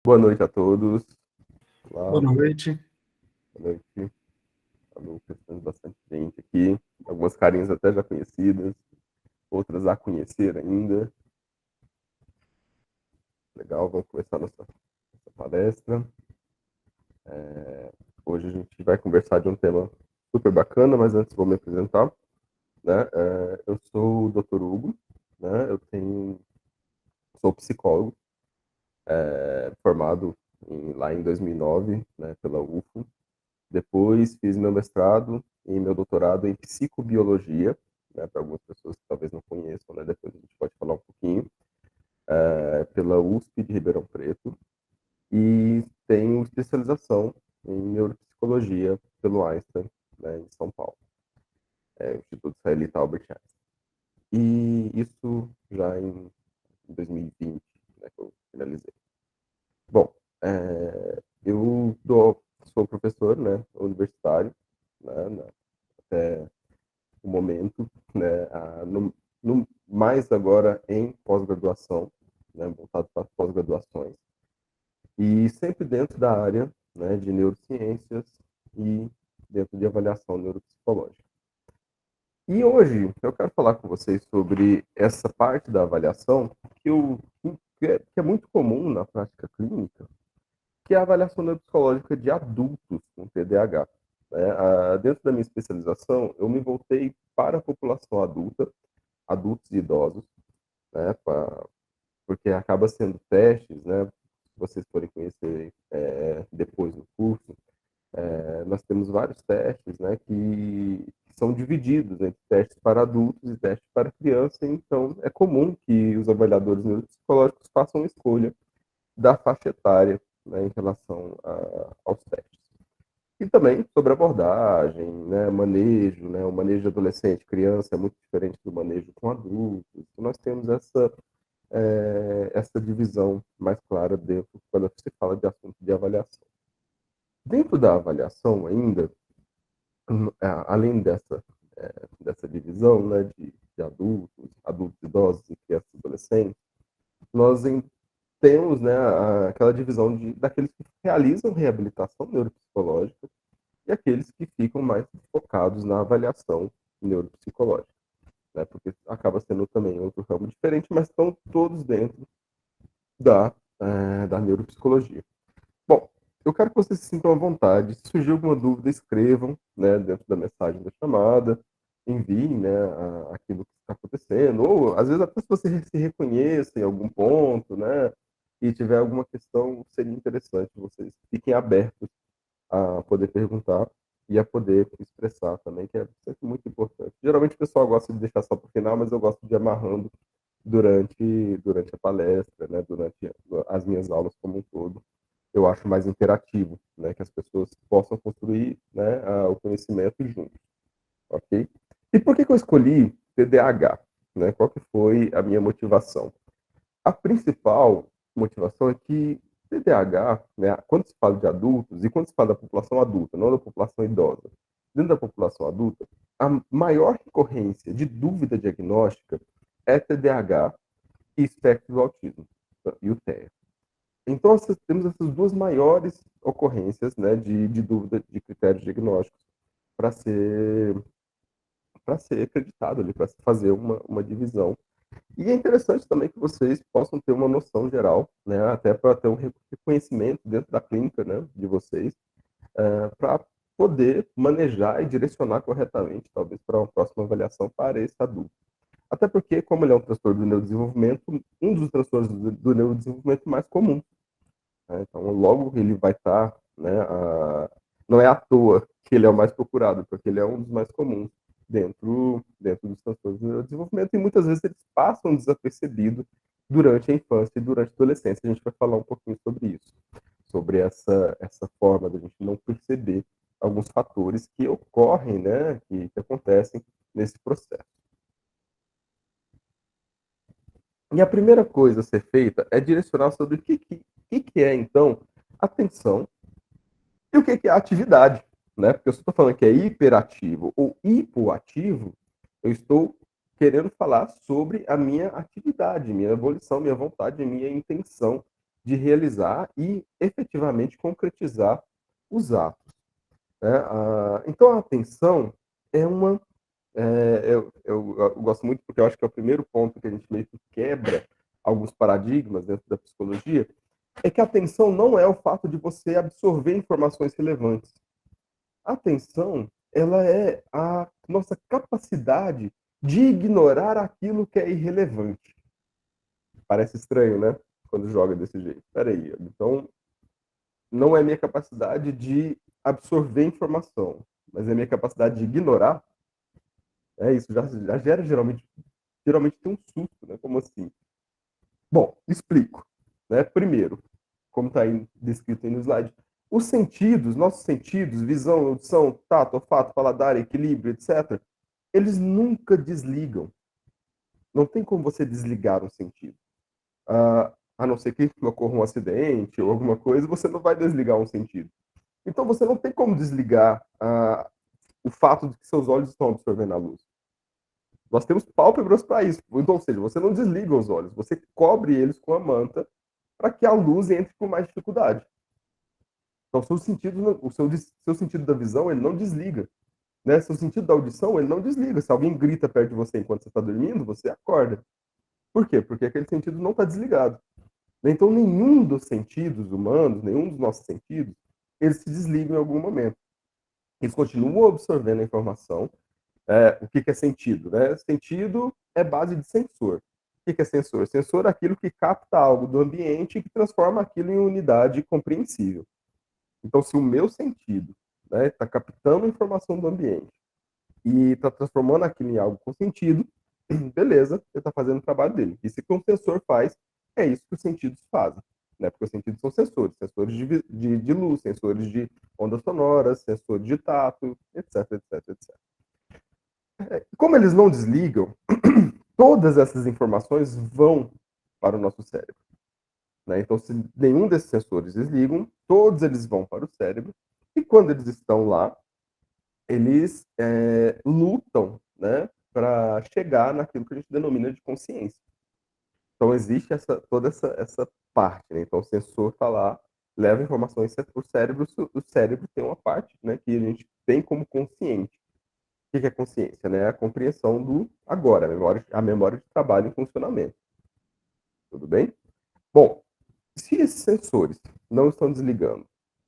Boa noite a todos. Boa Olá, noite. boa noite. A Lucas, temos bastante gente aqui. Algumas carinhas até já conhecidas, outras a conhecer ainda. Legal, vamos começar nossa palestra. Hoje a gente vai conversar de um tema super bacana, mas antes vou me apresentar. Né? Eu sou o Dr. Hugo, né? Sou psicólogo, formado lá em 2009, né, pela UFO. Depois fiz meu mestrado e meu doutorado em psicobiologia, né, para algumas pessoas que talvez não conheçam, né, depois a gente pode falar um pouquinho, pela USP de Ribeirão Preto, e tenho especialização em neuropsicologia pelo Einstein, né, em São Paulo, Instituto Israelita Albert Einstein. E isso já em 2020, né, que eu finalizei. Bom, sou professor, né, universitário, né, até o momento, né, mais agora em pós-graduação, né, voltado para pós-graduações, e sempre dentro da área, né, de neurociências e dentro de avaliação neuropsicológica. E hoje eu quero falar com vocês sobre essa parte da avaliação que é muito comum na prática clínica, que é a avaliação neuropsicológica de adultos com TDAH. Né? Dentro da minha especialização, eu me voltei para a população adulta, adultos e idosos, né, porque acaba sendo testes, né, se vocês forem conhecer depois no curso, nós temos vários testes, né, que são divididos entre testes para adultos e testes para criança, então é comum que os avaliadores neuropsicológicos façam escolha da faixa etária, né, em relação aos testes. E também sobre abordagem, né, manejo, né, o manejo de adolescente, criança é muito diferente do manejo com adultos. Nós temos essa divisão mais clara dentro quando se fala de assunto de avaliação. Dentro da avaliação ainda, além dessa divisão, né, de adultos idosos e crianças e adolescentes, nós temos, né, aquela divisão daqueles que realizam reabilitação neuropsicológica e aqueles que ficam mais focados na avaliação neuropsicológica, né, porque acaba sendo também outro ramo diferente, mas estão todos dentro da neuropsicologia. Bom, eu quero que vocês se sintam à vontade. Se surgir alguma dúvida, escrevam, né, dentro da mensagem da chamada, enviem, né, aquilo que está acontecendo, ou às vezes até se você se reconheça em algum ponto, né, e tiver alguma questão, seria interessante vocês fiquem abertos a poder perguntar e a poder expressar também, que é sempre muito importante. Geralmente o pessoal gosta de deixar só para o final, mas eu gosto de ir amarrando durante a palestra, né, durante as minhas aulas como um todo. Eu acho mais interativo, né, que as pessoas possam construir, né, o conhecimento juntos, ok? E por que eu escolhi TDAH? Né? Qual que foi a minha motivação? A principal motivação é que TDAH, né, quando se fala de adultos, e quando se fala da população adulta, não da população idosa, dentro da população adulta, a maior recorrência de dúvida diagnóstica é TDAH e espectro do autismo, e o TEA. Então, temos essas duas maiores ocorrências, né, de dúvida de critérios diagnósticos para ser acreditado ali, para se fazer uma divisão. E é interessante também que vocês possam ter uma noção geral, né, até para ter um reconhecimento dentro da clínica, né, de vocês, para poder manejar e direcionar corretamente, talvez para uma próxima avaliação para esse adulto. Até porque, como ele é um transtorno do neurodesenvolvimento, um dos transtornos do neurodesenvolvimento mais comuns. Né? Então, logo ele vai estar, né, não é à toa que ele é o mais procurado, porque ele é um dos mais comuns dentro dos transtornos do neurodesenvolvimento e muitas vezes eles passam desapercebidos durante a infância e durante a adolescência. A gente vai falar um pouquinho sobre isso, sobre essa forma da gente não perceber alguns fatores que ocorrem, né, que acontecem nesse processo. E a primeira coisa a ser feita é direcionar sobre o que é, então, atenção e o que é atividade, né? Porque se eu estou falando que é hiperativo ou hipoativo, eu estou querendo falar sobre a minha atividade, minha evolução, minha vontade, minha intenção de realizar e efetivamente concretizar os atos, né. Então a atenção é uma eu gosto muito, porque eu acho que é o primeiro ponto que a gente meio que quebra alguns paradigmas dentro da psicologia, é que a atenção não é o fato de você absorver informações relevantes. A atenção, ela é a nossa capacidade de ignorar aquilo que é irrelevante. Parece estranho, né, quando joga desse jeito. Espera aí, então não é minha capacidade de absorver informação, mas é minha capacidade de ignorar. É isso, já gera geralmente tem um susto, né, como assim? Bom, explico, né. Primeiro, como está aí descrito aí no slide, os sentidos, nossos sentidos, visão, audição, tato, olfato, paladar, equilíbrio, etcétera, eles nunca desligam. Não tem como você desligar um sentido. A não ser que ocorra um acidente ou alguma coisa, você não vai desligar um sentido. Então você não tem como desligar, o fato de que seus olhos estão absorvendo a luz. Nós temos pálpebras para isso. Então, ou seja, você não desliga os olhos, você cobre eles com a manta para que a luz entre com mais dificuldade. Então, seu sentido, seu sentido da visão, ele não desliga, né? Seu sentido da audição, ele não desliga. Se alguém grita perto de você enquanto você está dormindo, você acorda. Por quê? Porque aquele sentido não está desligado. Então, nenhum dos sentidos humanos, nenhum dos nossos sentidos, eles se desligam em algum momento. Eles continuam absorvendo a informação. O que que é sentido, né? Sentido é base de sensor. O que que é sensor? Sensor é aquilo que capta algo do ambiente e que transforma aquilo em unidade compreensível. Então, se o meu sentido, né, está captando informação do ambiente e está transformando aquilo em algo com sentido, beleza, ele está fazendo o trabalho dele. E se o que um sensor faz, é isso que os sentidos fazem. Né? Porque os sentidos são sensores, sensores de luz, sensores de ondas sonoras, sensores de tato, etc, etc, etc. Como eles não desligam, todas essas informações vão para o nosso cérebro. Né? Então, se nenhum desses sensores desligam, todos eles vão para o cérebro, e quando eles estão lá, eles lutam, né, para chegar naquilo que a gente denomina de consciência. Então, existe toda essa parte. Né? Então, o sensor está lá, leva informações para o cérebro, o cérebro tem uma parte, né, que a gente tem como consciente. O que é consciência? Né? A compreensão do agora, a memória de trabalho em funcionamento. Tudo bem? Bom, se esses sensores não estão desligando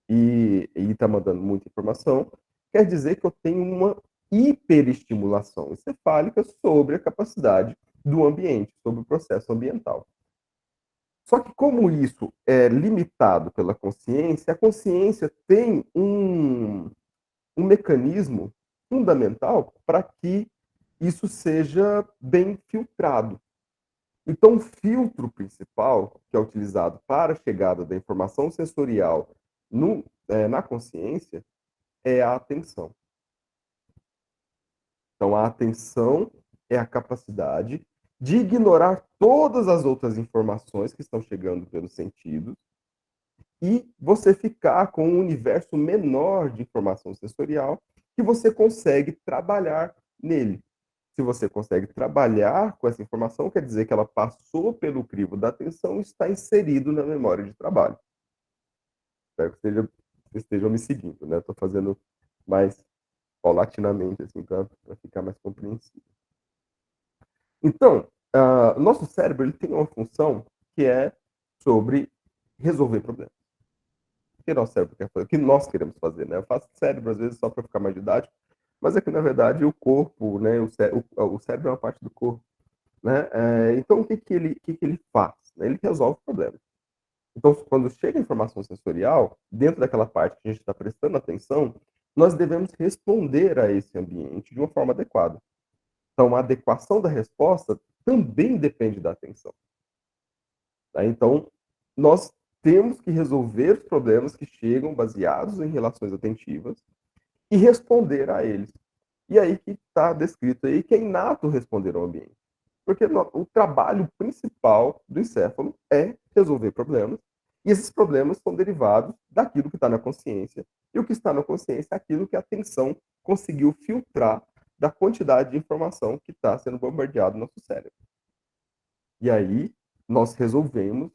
e está mandando muita informação, quer dizer que eu tenho uma hiperestimulação encefálica sobre a capacidade do ambiente, sobre o processo ambiental. Só que como isso é limitado pela consciência, a consciência tem um mecanismo fundamental para que isso seja bem filtrado. Então, o filtro principal que é utilizado para a chegada da informação sensorial na consciência é a atenção. Então, a atenção é a capacidade de ignorar todas as outras informações que estão chegando pelos sentidos e você ficar com um universo menor de informação sensorial que você consegue trabalhar nele. Se você consegue trabalhar com essa informação, quer dizer que ela passou pelo crivo da atenção e está inserido na memória de trabalho. Espero que vocês estejam me seguindo, né? Estou fazendo mais paulatinamente, assim, para ficar mais compreensível. Então, o nosso cérebro ele tem uma função que é sobre resolver problemas. O que nosso cérebro quer fazer? O que nós queremos fazer, né? Eu faço cérebro, às vezes, só para ficar mais didático, mas é que, na verdade, o corpo, né? O cérebro é uma parte do corpo. Né? Então, o que ele faz? Né? Ele resolve o problema. Então, quando chega a informação sensorial, dentro daquela parte que a gente está prestando atenção, nós devemos responder a esse ambiente de uma forma adequada. Então, a adequação da resposta também depende da atenção. Tá? Então, nós temos que resolver os problemas que chegam baseados em relações atentivas e responder a eles. E aí que está descrito aí que é inato responder ao ambiente. Porque o trabalho principal do encéfalo é resolver problemas, e esses problemas são derivados daquilo que está na consciência, e o que está na consciência é aquilo que a atenção conseguiu filtrar da quantidade de informação que está sendo bombardeado no nosso cérebro. E aí nós resolvemos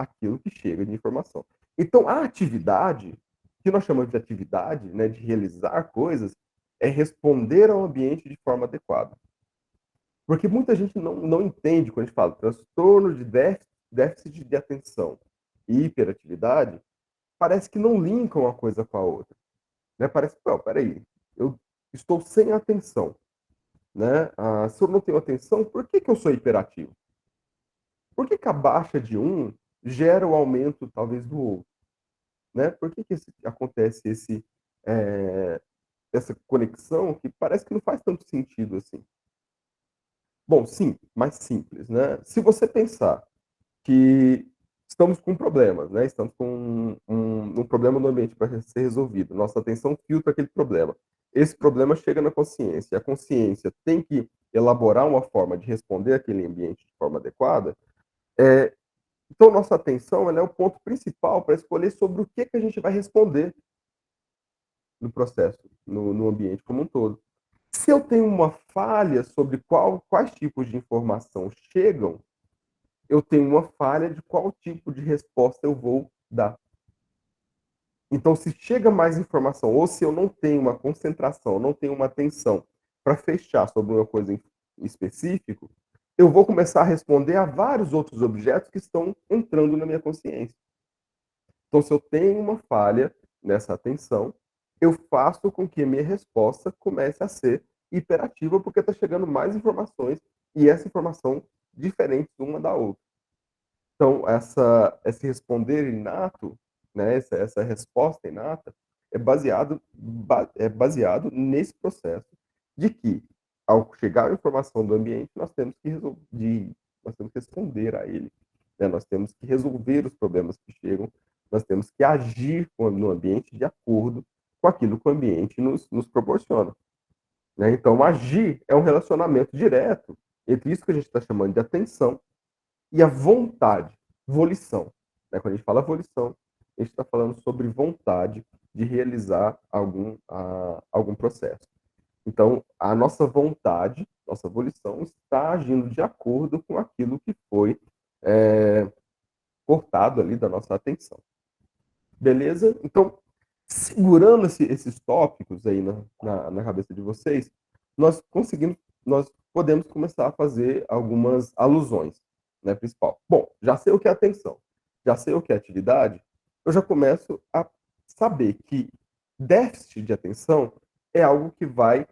aquilo que chega de informação. Então a atividade, que nós chamamos de atividade, né, de realizar coisas, é responder ao ambiente de forma adequada. Porque muita gente não entende quando a gente fala transtorno de déficit de atenção e hiperatividade, parece que não linkam uma coisa com a outra, né, parece que: "Não, espera aí, eu estou sem atenção, né, se eu não tenho atenção, por que que eu sou hiperativo? Por que que a baixa de um gera o aumento talvez do outro, né? Por que que acontece eh, essa conexão que parece que não faz tanto sentido assim?" Bom, sim, mais simples, né? Se você pensar que estamos com problemas, né, estamos com um problema no ambiente para ser resolvido, nossa atenção filtra aquele problema. Esse problema chega na consciência, a consciência tem que elaborar uma forma de responder àquele ambiente de forma adequada, eh, então nossa atenção ela é o ponto principal para escolher sobre o que a gente vai responder no processo, no ambiente como um todo. Se eu tenho uma falha sobre quais tipos de informação chegam, eu tenho uma falha de qual tipo de resposta eu vou dar. Então, se chega mais informação ou se eu não tenho uma concentração, não tenho uma atenção para fechar sobre uma coisa em específico, eu vou começar a responder a vários outros objetos que estão entrando na minha consciência. Então, se eu tenho uma falha nessa atenção, eu faço com que a minha resposta comece a ser hiperativa, porque está chegando mais informações e essa informação diferente uma da outra. Então, esse responder inato, né, essa resposta inata, é baseado nesse processo de que, ao chegar a informação do ambiente, nós temos que responder a ele, né, nós temos que resolver os problemas que chegam, nós temos que agir no ambiente de acordo com aquilo que o ambiente nos proporciona, né. Então agir é um relacionamento direto entre isso que a gente está chamando de atenção e a vontade, volição, né, quando a gente fala volição, a gente está falando sobre vontade de realizar algum processo. Então, a nossa vontade, nossa volição está agindo de acordo com aquilo que foi, eh, cortado ali da nossa atenção. Beleza? Então, segurando esses tópicos aí na cabeça de vocês, nós podemos começar a fazer algumas alusões, né, principal. Bom, já sei o que é atenção, já sei o que é atividade, eu já começo a saber que déficit de atenção é algo que vai,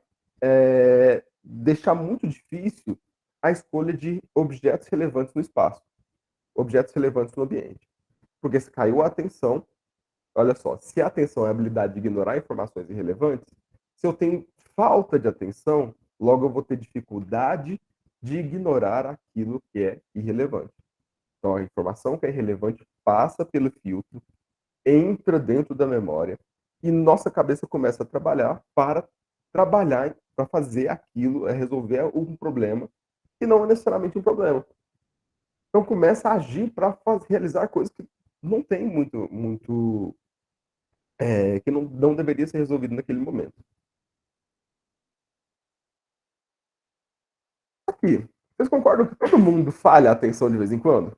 deixar muito difícil a escolha de objetos relevantes no espaço, objetos relevantes no ambiente. Porque se caiu a atenção, olha só, se a atenção é a habilidade de ignorar informações irrelevantes, se eu tenho falta de atenção, logo eu vou ter dificuldade de ignorar aquilo que é irrelevante. Então, a informação que é irrelevante passa pelo filtro, entra dentro da memória e nossa cabeça começa a trabalhar para fazer aquilo, resolver um problema que não é necessariamente um problema. Então começa a agir para realizar coisas que não tem que não deveria ser resolvido naquele momento. Aqui, vocês concordam que todo mundo falha a atenção de vez em quando?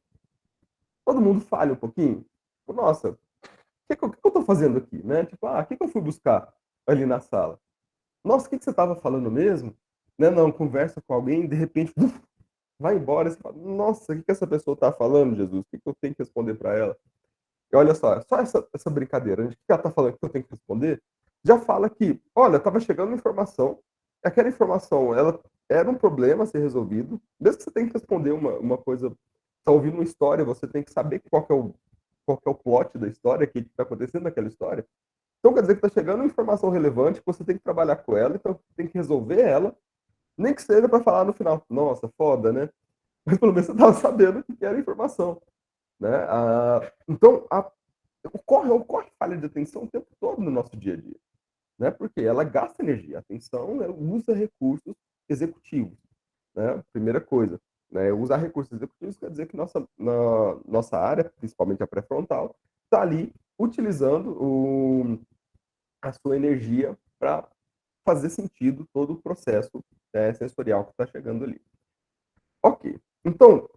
Todo mundo falha um pouquinho? Tipo, "Nossa, o que que eu estou fazendo aqui?", né, tipo, "Ah, o que que eu fui buscar ali na sala? Nossa, o que que você estava falando mesmo?", né, não, conversa com alguém, de repente, vai embora, você fala: "Nossa, o que que essa pessoa está falando, Jesus? O que que eu tenho que responder para ela?". E olha só essa brincadeira, de que ela está falando que eu tenho que responder, já fala que, olha, estava chegando uma informação, aquela informação ela era um problema a ser resolvido, mesmo que você tenha que responder uma coisa, está ouvindo uma história, você tem que saber qual que é o plot da história, o que está acontecendo naquela história. Então quer dizer que está chegando uma informação relevante, que você tem que trabalhar com ela, então tem que resolver ela, nem que seja para falar no final: "Nossa, foda, né?". Mas pelo menos você estava sabendo o que que era a informação, né. Então ocorre falha de atenção o tempo todo no nosso dia a dia, né, porque ela gasta energia. A atenção, ela usa recursos executivos, né, primeira coisa, né, usar recursos executivos quer dizer que nossa área, principalmente a pré-frontal, está ali utilizando a sua energia para fazer sentido todo o processo, sensorial que está chegando ali. Ok, então,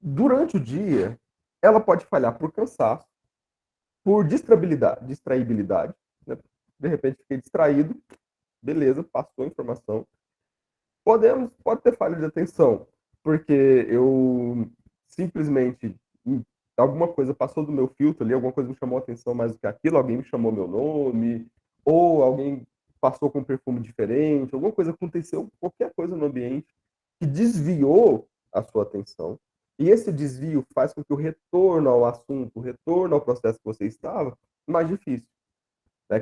durante o dia ela pode falhar por cansaço, por distraibilidade, né, de repente fiquei distraído, beleza, passou a informação. Pode ter falha de atenção, porque eu simplesmente, alguma coisa passou do meu filtro ali, alguma coisa me chamou a atenção mais do que aquilo, alguém me chamou meu nome, ou alguém passou com um perfume diferente, alguma coisa aconteceu, qualquer coisa no ambiente que desviou a sua atenção, e esse desvio faz com que o retorno ao assunto, o retorno ao processo que você estava, mais difícil, né,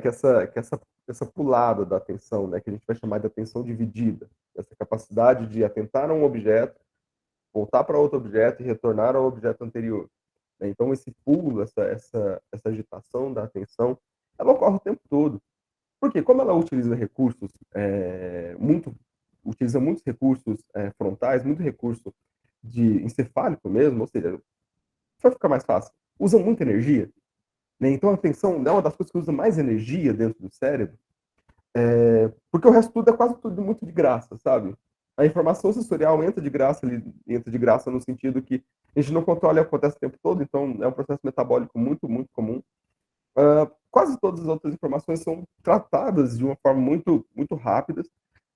essa pulada da atenção, né, que a gente vai chamar de atenção dividida, essa capacidade de atentar a um objeto, voltar para outro objeto e retornar ao objeto anterior, né. Então esse pulo, essa agitação da atenção, ela ocorre o tempo todo. Porque como ela utiliza recursos, utiliza muitos recursos, frontais, muito recurso de encefálico mesmo, ou seja, para ficar mais fácil, usa muita energia, né, então a atenção é uma das coisas que usa mais energia dentro do cérebro. Porque o resto tudo é quase tudo muito de graça, sabe? A informação sensorial entra de graça ali, entra de graça no sentido que a gente não controla e acontece o tempo todo, então é um processo metabólico muito, muito comum. Quase todas as outras informações são tratadas de uma forma muito, muito rápida.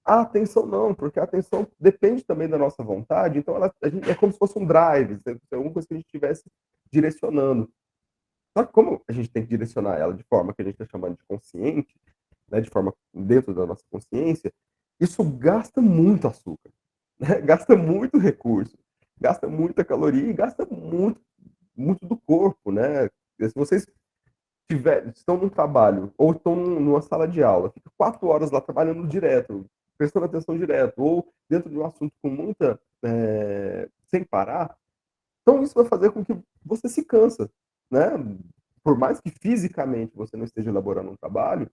A atenção não, porque a atenção depende também da nossa vontade, então é como se fosse um drive, é alguma coisa que a gente estivesse direcionando. Só que como a gente tem que direcionar ela de forma que a gente está chamando de consciente, né, de forma dentro da nossa consciência, isso gasta muito açúcar, né, gasta muito recurso, gasta muita caloria e gasta muito, muito do corpo, né. Se vocês estão num trabalho ou estão numa sala de aula, fica 4 horas lá trabalhando direto, prestando atenção direto, ou dentro de um assunto com muita, sem parar, então isso vai fazer com que você se cansa, né. Por mais que fisicamente você não esteja elaborando um trabalho,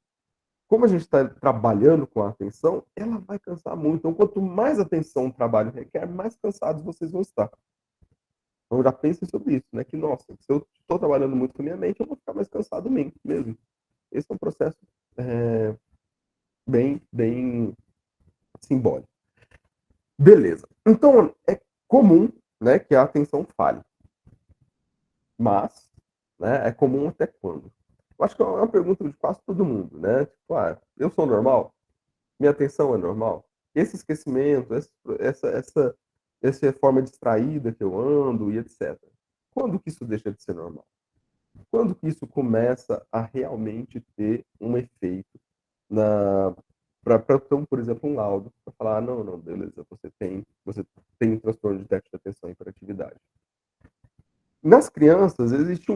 como a gente está trabalhando com a atenção, ela vai cansar muito. Então, quanto mais atenção o trabalho requer, mais cansados vocês vão estar. Então, já pensem sobre isso, né? Que, nossa, se eu estou trabalhando muito com a minha mente, eu vou ficar mais cansado mesmo. Esse é um processo bem, bem simbólico. Beleza. Então, é comum, né, que a atenção falhe. Mas, né, é comum até quando? Eu acho que é uma pergunta de quase todo mundo, né? Tipo, eu sou normal? Minha atenção é normal? Esse esquecimento, essa forma distraída que eu ando e etc. Quando que isso deixa de ser normal? Quando que isso começa a realmente ter um efeito na para então, por exemplo, um laudo, para falar: "Não, não, beleza, você tem um transtorno de déficit de atenção e hiperatividade". Nas crianças existe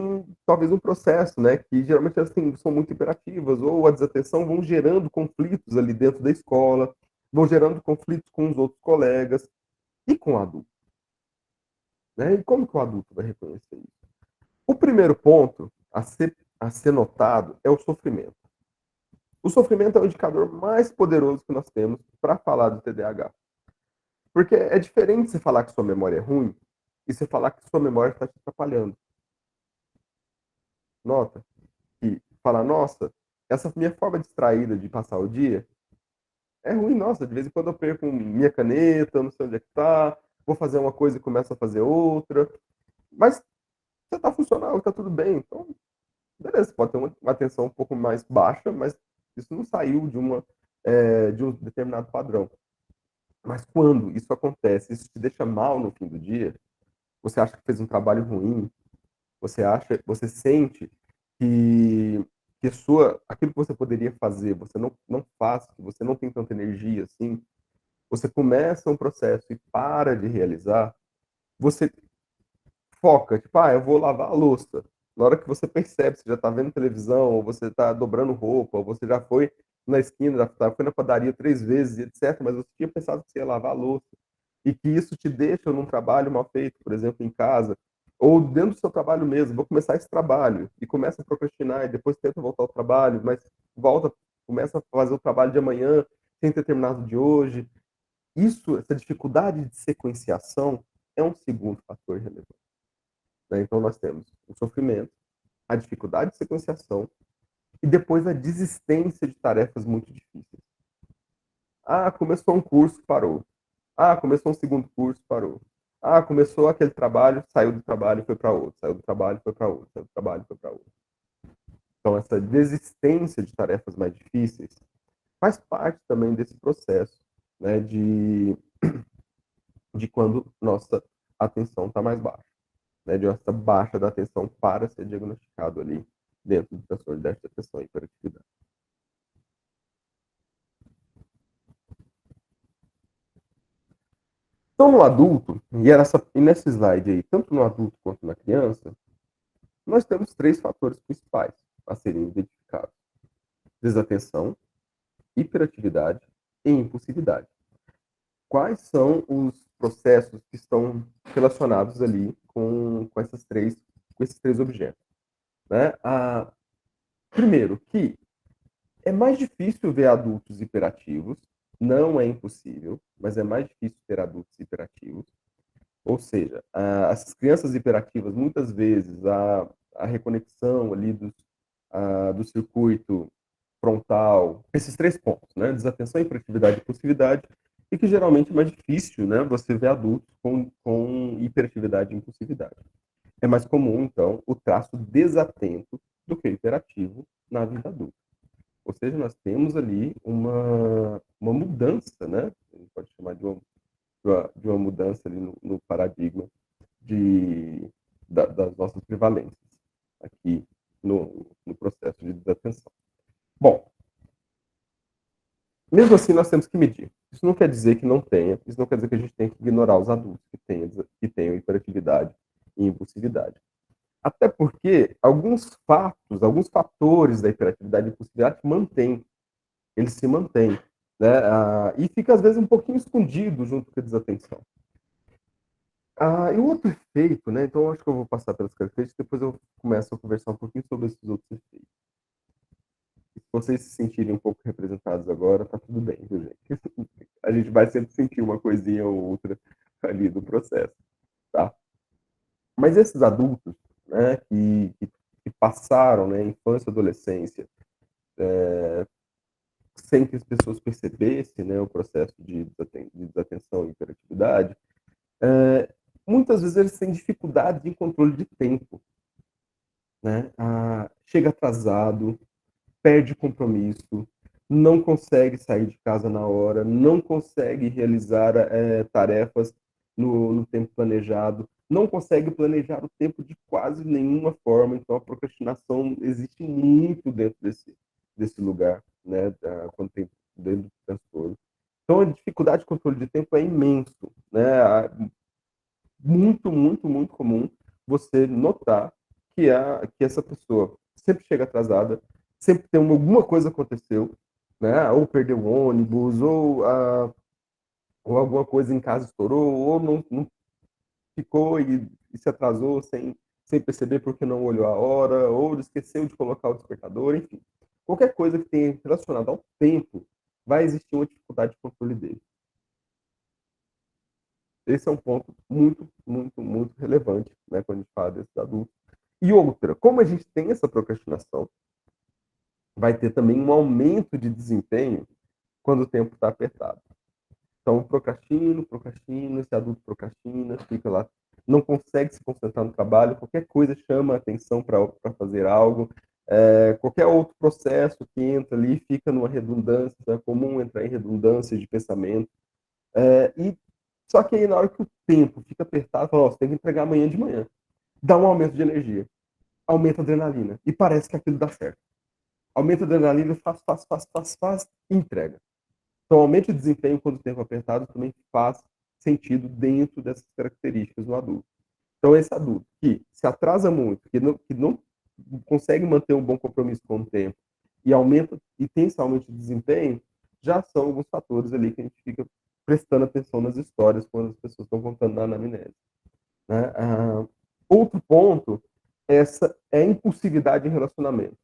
talvez um processo, né, que geralmente elas são muito hiperativas ou a desatenção vão gerando conflitos ali dentro da escola, vão gerando conflitos com os outros colegas e com o adulto, né. E como que o adulto vai reconhecer isso? O primeiro ponto a ser notado é o sofrimento. O sofrimento é o indicador mais poderoso que nós temos para falar do TDAH, porque é diferente você falar que sua memória é ruim e você falar que sua memória está te atrapalhando. Nota? E falar: "Nossa, essa minha forma distraída de passar o dia é ruim, nossa, de vez em quando eu perco minha caneta, não sei onde é que tá, vou fazer uma coisa e começo a fazer outra", mas você tá funcional, tá tudo bem, então beleza, você pode ter uma atenção um pouco mais baixa, mas isso não saiu de um determinado padrão. Mas quando isso acontece, isso te deixa mal no fim do dia, você acha que fez um trabalho ruim, você sente que aquilo que você poderia fazer, você não faz, que você não tem tanta energia assim, você começa um processo e para de realizar, você foca, tipo: eu vou lavar a louça". Na hora que você percebe, você já tá vendo televisão, ou você tá dobrando roupa, ou você já foi na esquina, foi na padaria 3 vezes e etcétera, mas você tinha pensado que você ia lavar a louça, e que isso te deixa num trabalho mal feito, por exemplo, em casa, ou dentro do seu trabalho mesmo, vou começar esse trabalho, e começa a procrastinar, e depois tenta voltar ao trabalho, mas volta, começa a fazer o trabalho de amanhã, sem ter terminado o de hoje. Essa dificuldade de sequenciação é um segundo fator relevante, né. Então nós temos o sofrimento, a dificuldade de sequenciação e depois a desistência de tarefas muito difíceis. Começou um curso, parou. Começou um segundo curso, parou. Ah, começou aquele trabalho, saiu do trabalho e foi para outro, saiu do trabalho e foi para outro, saiu do trabalho e foi para outro. Então essa desistência de tarefas mais difíceis faz parte também desse processo, né, de quando nossa atenção está mais baixa, né, de essa baixa da atenção para ser diagnosticado ali dentro do transtorno de déficit de atenção e hiperatividade. Então, no adulto, e nesse slide aí, tanto no adulto quanto na criança, nós temos três fatores principais a serem identificados: desatenção, hiperatividade e impulsividade. Quais são os processos que estão relacionados ali com esses três objetos? Né? Primeiro, que é mais difícil ver adultos hiperativos, não é impossível, mas é mais difícil ter adultos hiperativos. Ou seja, as crianças hiperativas, muitas vezes, a reconexão ali do circuito frontal, esses três pontos, né? Desatenção, hiperatividade e impulsividade, e que geralmente é mais difícil, né? Você vê adultos com hiperatividade e impulsividade. É mais comum, então, o traço desatento do que hiperativo na vida adulta. Ou seja, nós temos ali uma mudança, né? A gente pode chamar de uma mudança ali no paradigma das nossas prevalências aqui no processo de desatenção. Bom, mesmo assim nós temos que medir. Isso não quer dizer que não tenha, isso não quer dizer que a gente tem que ignorar os adultos que tenham hiperatividade e impulsividade. Até porque alguns fatores da hiperatividade e impulsividade eles se mantêm, né? E fica às vezes um pouquinho escondido junto com a desatenção. E o outro efeito, né? Então, eu acho que eu vou passar pelas características, depois eu começo a conversar um pouquinho sobre esses outros efeitos. E se vocês se sentirem um pouco representados agora, tá tudo bem, viu, gente? A gente vai sempre sentir uma coisinha ou outra ali do processo, tá? Mas esses adultos, né, que passaram, né, infância e adolescência, sem que as pessoas percebessem, né, o processo de desatenção e hiperatividade, muitas vezes eles têm dificuldade de controle de tempo, né? Chega atrasado, perde compromisso, não consegue sair de casa na hora, não consegue realizar tarefas no tempo planejado, não consegue planejar o tempo de quase nenhuma forma. Então, a procrastinação existe muito dentro desse lugar, né? Quando tem dentro do transtorno. Então, a dificuldade de controle de tempo é imenso, né? Muito, muito, muito comum você notar que essa pessoa sempre chega atrasada, sempre tem alguma coisa aconteceu, né? Ou perdeu o ônibus, ou alguma coisa em casa estourou, ou não ficou e se atrasou sem perceber porque não olhou a hora, ou esqueceu de colocar o despertador, enfim. Qualquer coisa que tenha relacionado ao tempo, vai existir uma dificuldade de controle dele. Esse é um ponto muito, muito, muito relevante, né, quando a gente fala desses adultos. E outra, como a gente tem essa procrastinação, vai ter também um aumento de desempenho quando o tempo está apertado. Então, procrastino, esse adulto procrastina, fica lá, não consegue se concentrar no trabalho, qualquer coisa chama a atenção para fazer algo, qualquer outro processo que entra ali fica numa redundância, é comum entrar em redundância de pensamento. E só que aí, na hora que o tempo fica apertado, fala: "Ó, você tem que entregar amanhã de manhã". Dá um aumento de energia, aumenta a adrenalina e parece que aquilo dá certo. Aumenta a adrenalina, faz e entrega. Então, aumento de desempenho quando o tempo é apertado também faz sentido dentro dessas características no adulto. Então, esse adulto que se atrasa muito, que não consegue manter um bom compromisso com o tempo e tem esse aumento de desempenho, já são alguns fatores ali que a gente fica prestando atenção nas histórias quando as pessoas estão contando na anamnese, né? Outro ponto, essa é a impulsividade em relacionamento.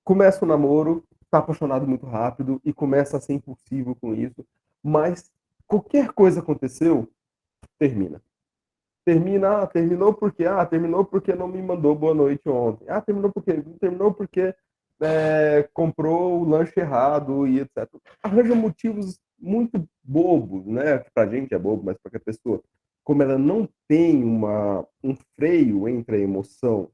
Começa o namoro, está apaixonado muito rápido e começa a ser impulsivo com isso, mas qualquer coisa aconteceu, termina. Terminou porque não me mandou boa noite ontem. Terminou porque comprou o lanche errado e etc. Arranja motivos muito bobos, né? Pra gente é bobo, mas para a pessoa como ela não tem um freio entre a emoção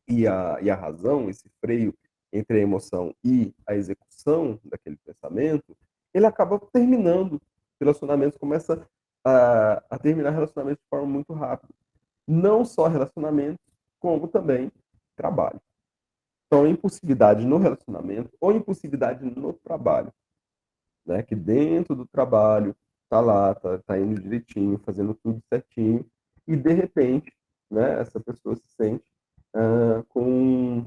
e a razão, esse freio entre a emoção e a execução daquele pensamento, ele acaba terminando relacionamentos, começa a terminar relacionamentos de forma muito rápida. Não só relacionamentos, como também trabalho. Então, impulsividade no relacionamento ou impulsividade no trabalho, né? Que dentro do trabalho tá lá, tá indo direitinho, fazendo tudo certinho, e de repente, né, essa pessoa se sente com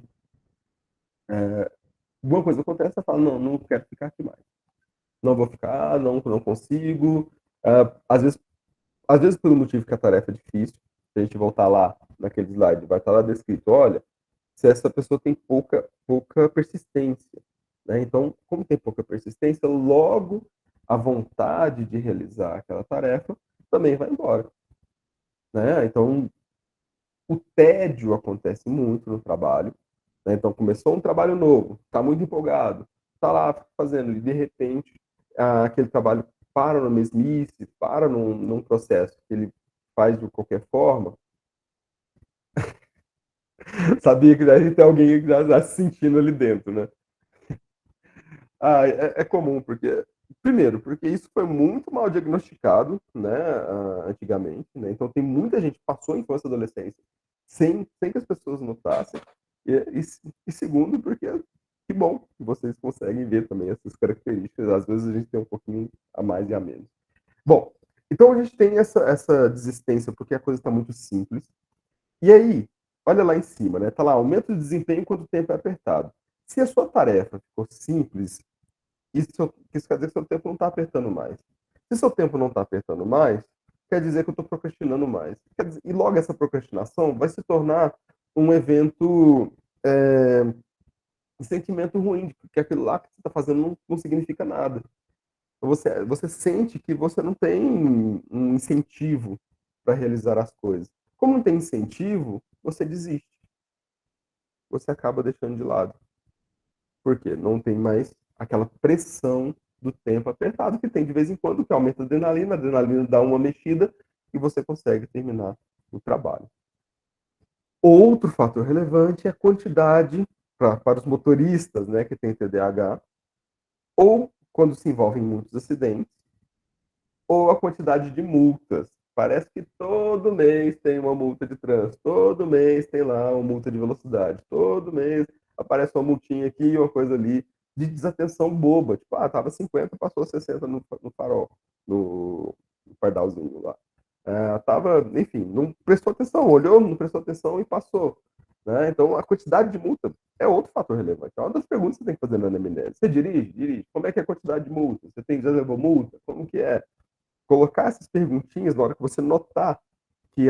alguma coisa acontece, ela fala, não, não quero ficar aqui mais. Não vou ficar, não consigo. Às vezes por um motivo que a tarefa é difícil, se a gente voltar lá naquele slide, vai estar lá descrito, olha, se essa pessoa tem pouca persistência, né? Então, como tem pouca persistência, logo a vontade de realizar aquela tarefa também vai embora, né? Então, o tédio acontece muito no trabalho, né? Então, começou um trabalho novo, está muito empolgado, está lá fazendo, e de repente, aquele trabalho para na mesmice, para num processo que ele faz de qualquer forma. Sabia que a gente tem alguém que já está se sentindo ali dentro, né? É comum, porque, primeiro, porque isso foi muito mal diagnosticado, né, antigamente, né? Então, tem muita gente que passou a infância e adolescência sem que as pessoas notassem. E segundo, porque que bom que vocês conseguem ver também essas características. Às vezes a gente tem um pouquinho a mais e a menos. Bom, então a gente tem essa desistência porque a coisa está muito simples. E aí, olha lá em cima, né? Tá lá, aumento de desempenho quando o tempo é apertado. Se a sua tarefa ficou simples, isso quer dizer que seu tempo não está apertando mais. Se seu tempo não está apertando mais, quer dizer que eu estou procrastinando mais. E logo essa procrastinação vai se tornar um evento, um sentimento ruim, porque aquilo lá que você está fazendo não significa nada. Então você sente que você não tem um incentivo para realizar as coisas. Como não tem incentivo, você desiste. Você acaba deixando de lado. Por quê? Não tem mais aquela pressão do tempo apertado que tem de vez em quando, que aumenta a adrenalina dá uma mexida e você consegue terminar o trabalho. Outro fator relevante é a quantidade para os motoristas, né, que têm TDAH, ou quando se envolvem em muitos acidentes, ou a quantidade de multas. Parece que todo mês tem uma multa de trânsito, todo mês tem lá uma multa de velocidade, todo mês aparece uma multinha aqui, uma coisa ali, de desatenção boba. Tipo, tava 50, passou 60 no farol, no pardalzinho lá. Enfim, não prestou atenção, olhou, não prestou atenção e passou. Né? Então, a quantidade de multa é outro fator relevante. É uma das perguntas que você tem que fazer na anamnese. Você dirige? Dirige. Como é que é a quantidade de multa? Já levou multa? Como que é? Colocar essas perguntinhas na hora que você notar que,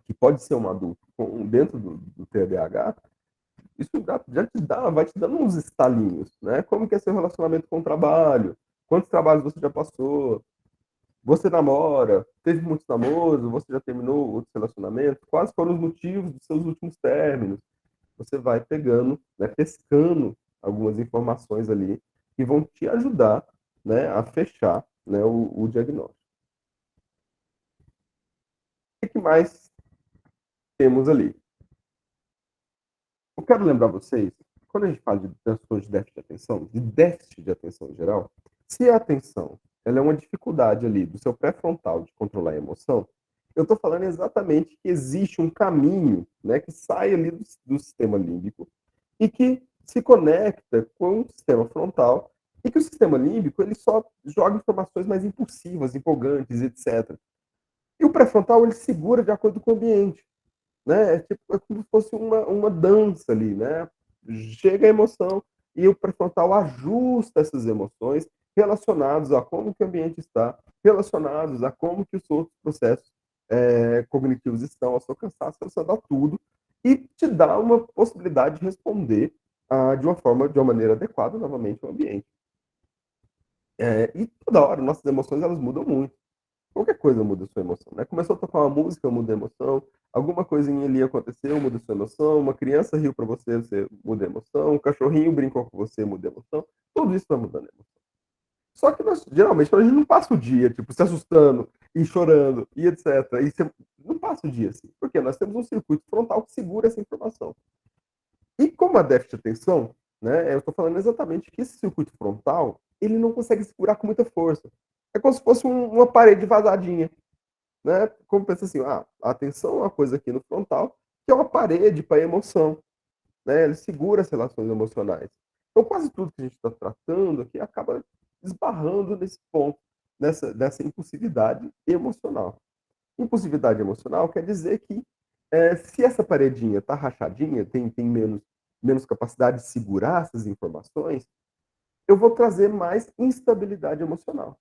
que pode ser um adulto dentro do TDAH, isso já vai te dando uns estalinhos, né? Como que é seu relacionamento com o trabalho? Quantos trabalhos você já passou? Você namora? Teve muitos namoros? Você já terminou outros relacionamentos? Quais foram os motivos dos seus últimos términos? Você vai pegando, né, pescando algumas informações ali que vão te ajudar, né, a fechar, né, o diagnóstico. O que mais temos ali? Eu quero lembrar vocês, quando a gente fala de transtorno de déficit de atenção em geral, se a atenção ela é uma dificuldade ali do seu pré-frontal de controlar a emoção, eu estou falando exatamente que existe um caminho, né, que sai ali do sistema límbico e que se conecta com o sistema frontal e que o sistema límbico ele só joga informações mais impulsivas, empolgantes, etc. E o pré-frontal ele segura de acordo com o ambiente, né? É como se fosse uma dança ali, né? Chega a emoção e o pré-frontal ajusta essas emoções relacionados a como que o ambiente está, relacionados a como que os outros processos cognitivos estão, ao seu cansaço, relacionado a tudo, e te dá uma possibilidade de responder de uma maneira adequada, novamente, ao ambiente. E toda hora, nossas emoções, elas mudam muito. Qualquer coisa muda a sua emoção, né? Começou a tocar uma música, muda a emoção. Alguma coisinha ali aconteceu, muda a sua emoção. Uma criança riu para você, você muda a emoção. Um cachorrinho brincou com você, muda a emoção. Tudo isso vai mudando a emoção. Só que nós, geralmente, a gente não passa o dia, tipo, se assustando e chorando e etc. E você não passa o dia assim. Por quê? Nós temos um circuito frontal que segura essa informação. E como a déficit de atenção, né, eu estou falando exatamente que esse circuito frontal, ele não consegue segurar com muita força. É como se fosse uma parede vazadinha, né? Como pensa assim, ah, a atenção é uma coisa aqui no frontal, que é uma parede para emoção, né? Ele segura as relações emocionais. Então, quase tudo que a gente está tratando aqui acaba esbarrando nesse ponto, nessa impulsividade emocional. Impulsividade emocional quer dizer que se essa paredinha está rachadinha, tem menos capacidade de segurar essas informações, eu vou trazer mais instabilidade emocional.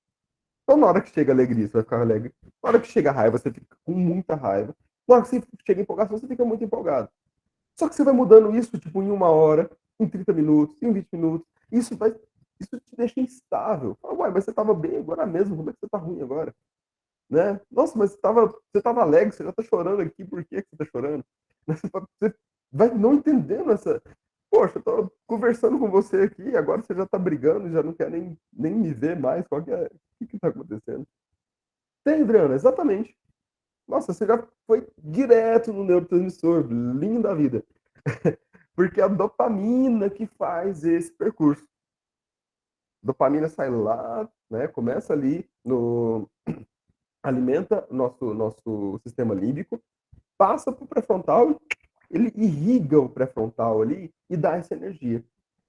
Então, na hora que chega a alegria, você vai ficar alegre. Na hora que chega a raiva, você fica com muita raiva. Na hora que você chega a empolgação, você fica muito empolgado. Só que você vai mudando isso, tipo, em 1 hora, em 30 minutos, em 20 minutos. Isso te deixa instável. Fala, uai, mas você estava bem agora mesmo, como é que você está ruim agora? Né? Nossa, mas você tava alegre, você já está chorando aqui, por que você está chorando? Você vai não entendendo essa. Poxa, eu tô conversando com você aqui, agora você já está brigando, já não quer nem me ver mais. O que está acontecendo? Tem, Adriana, exatamente. Nossa, você já foi direto no neurotransmissor, lindo da vida. Porque é a dopamina que faz esse percurso. Dopamina sai lá, né? Começa ali no alimenta nosso sistema límbico, passa para o pré-frontal, ele irriga o pré-frontal ali e dá essa energia.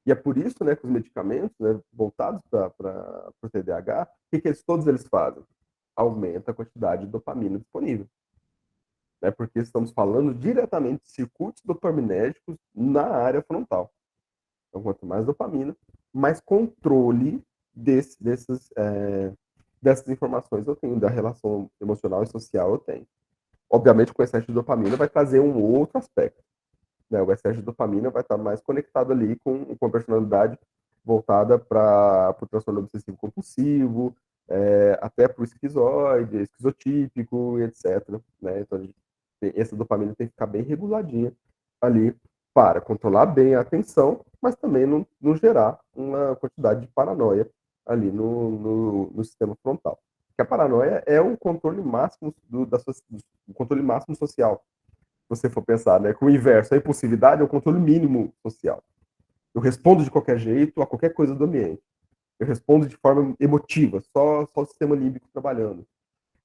E é por isso, né, que os medicamentos, né, voltados para o TDAH, o que todos eles fazem? Aumenta a quantidade de dopamina disponível. Né, porque estamos falando diretamente de circuitos dopaminérgicos na área frontal. Então, quanto mais dopamina, mais controle dessas informações eu tenho, da relação emocional e social eu tenho. Obviamente, com o excesso de dopamina vai trazer um outro aspecto. Né? O excesso de dopamina vai estar mais conectado ali com a personalidade voltada para o transtorno obsessivo compulsivo, até para o esquizoide, esquizotípico, etc. Né? Então, essa dopamina tem que ficar bem reguladinha ali para controlar bem a atenção, mas também não gerar uma quantidade de paranoia ali no sistema frontal. Porque a paranoia é o controle máximo o controle máximo social. Se você for pensar, né, com o inverso, a impulsividade é o controle mínimo social. Eu respondo de qualquer jeito a qualquer coisa do ambiente. Eu respondo de forma emotiva, só o sistema límbico trabalhando.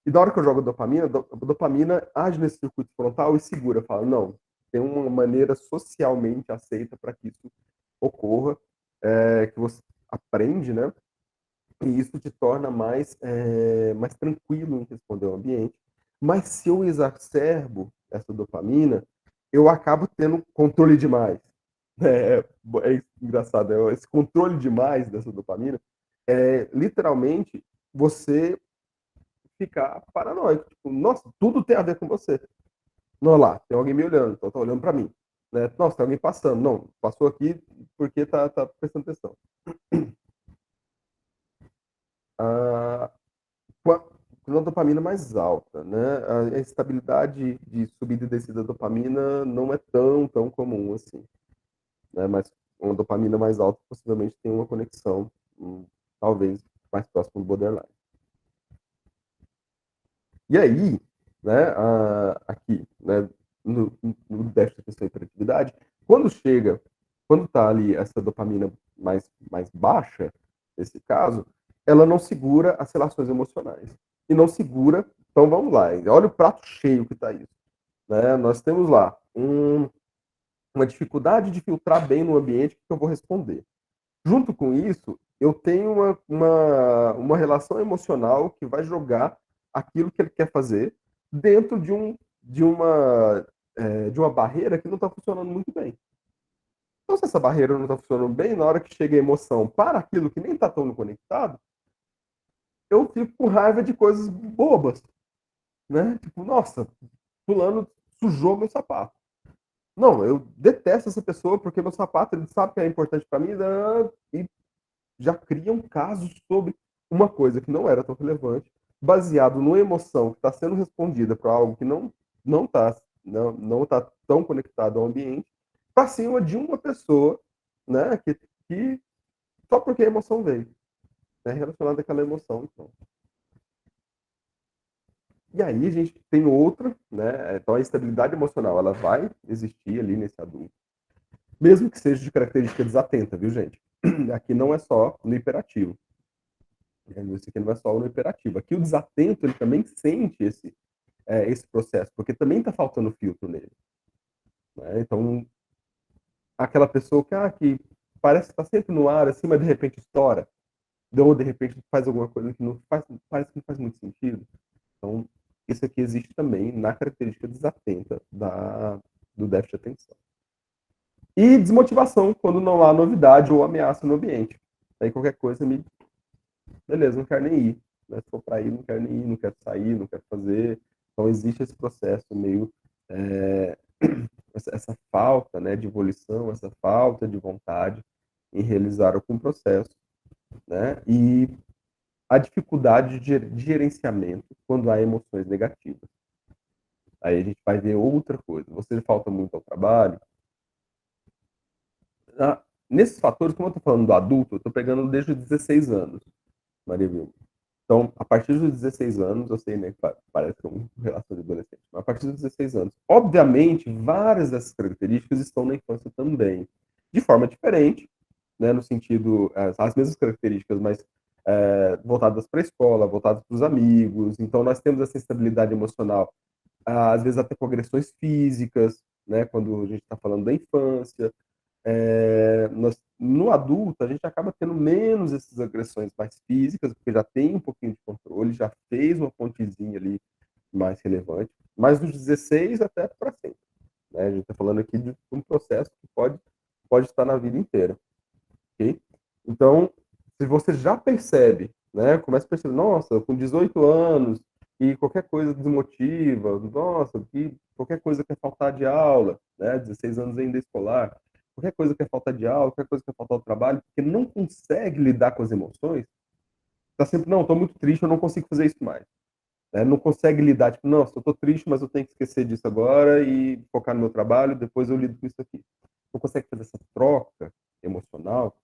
E da hora que eu jogo a dopamina age nesse circuito frontal e segura, fala, não, tem uma maneira socialmente aceita para que isso ocorra, que você aprende, né? E isso te torna mais tranquilo em responder ao ambiente. Mas se eu exacerbo essa dopamina, eu acabo tendo controle demais. É engraçado, esse controle demais dessa dopamina é literalmente você ficar paranoico. Tipo, nossa, tudo tem a ver com você. Não, lá, tem alguém me olhando, então tá olhando para mim. Né? Nossa, tem alguém passando. Não, passou aqui porque tá prestando atenção. Ah, com a dopamina mais alta, né? A estabilidade de subida e descida da dopamina não é tão comum assim, né? Mas uma dopamina mais alta possivelmente tem uma conexão, talvez mais próximo do borderline. E aí, né, aqui, né, no déficit de atenção e hiperatividade, quando está ali essa dopamina mais baixa, nesse caso, ela não segura as relações emocionais. E não segura, então vamos lá, olha o prato cheio que está isso. Né? Nós temos lá uma dificuldade de filtrar bem no ambiente que eu vou responder. Junto com isso, eu tenho uma relação emocional que vai jogar aquilo que ele quer fazer dentro de uma barreira que não está funcionando muito bem. Então, se essa barreira não está funcionando bem, na hora que chega a emoção para aquilo que nem está tão conectado, eu fico com raiva de coisas bobas, né? Tipo, nossa, fulano sujou meu sapato. Não, eu detesto essa pessoa porque meu sapato, ele sabe que é importante para mim, né? E já criam casos sobre uma coisa que não era tão relevante, baseado numa emoção que está sendo respondida para algo que não tá tão conectado ao ambiente, para cima de uma pessoa, né, que só porque a emoção veio. né, relacionado àquela emoção, então. E aí a gente tem outra, né, então a instabilidade emocional, ela vai existir ali nesse adulto, mesmo que seja de característica desatenta, viu, gente? Aqui não é só no hiperativo, né, isso aqui não é só no hiperativo. Aqui o desatento, ele também sente esse processo, porque também está faltando filtro nele, né? Então, aquela pessoa que parece que está sempre no ar, assim, mas de repente estoura, ou de repente faz alguma coisa que não faz, parece que não faz muito sentido. Então, isso aqui existe também na característica desatenta do déficit de atenção. E desmotivação, quando não há novidade ou ameaça no ambiente. Aí qualquer coisa beleza, não quero nem ir. Né? Se for para ir, não quero nem ir, não quero sair, não quero fazer. Então existe esse processo meio é, essa falta, né, de evolução, essa falta de vontade em realizar algum processo, né? E a dificuldade de gerenciamento quando há emoções negativas. Aí a gente vai ver outra coisa. Você falta muito ao trabalho. Ah, nesses fatores, como eu estou falando do adulto, eu estou pegando desde os 16 anos, Maria Vilma. Então, a partir dos 16 anos, eu sei, né, que parece que é uma relação de adolescente, mas a partir dos 16 anos, obviamente, várias dessas características estão na infância também, de forma diferente, né, no sentido, as mesmas características, mas voltadas para a escola, voltadas para os amigos. Então, nós temos essa instabilidade emocional, às vezes até com agressões físicas, né, quando a gente está falando da infância. No adulto, a gente acaba tendo menos essas agressões mais físicas, porque já tem um pouquinho de controle, já fez uma pontezinha ali mais relevante, mas dos 16 até para sempre. Né? A gente está falando aqui de um processo que pode estar na vida inteira. Okay? Então, se você já percebe, né, começa a perceber, nossa, com 18 anos, e qualquer coisa desmotiva, nossa, que qualquer coisa quer faltar de aula, né, 16 anos ainda escolar, qualquer coisa quer faltar de aula, qualquer coisa quer faltar do trabalho, porque não consegue lidar com as emoções, tá sempre, não, estou muito triste, eu não consigo fazer isso mais. Né? Não consegue lidar, tipo, não, eu estou triste, mas eu tenho que esquecer disso agora e focar no meu trabalho, depois eu lido com isso aqui. Não consegue fazer essa troca emocional,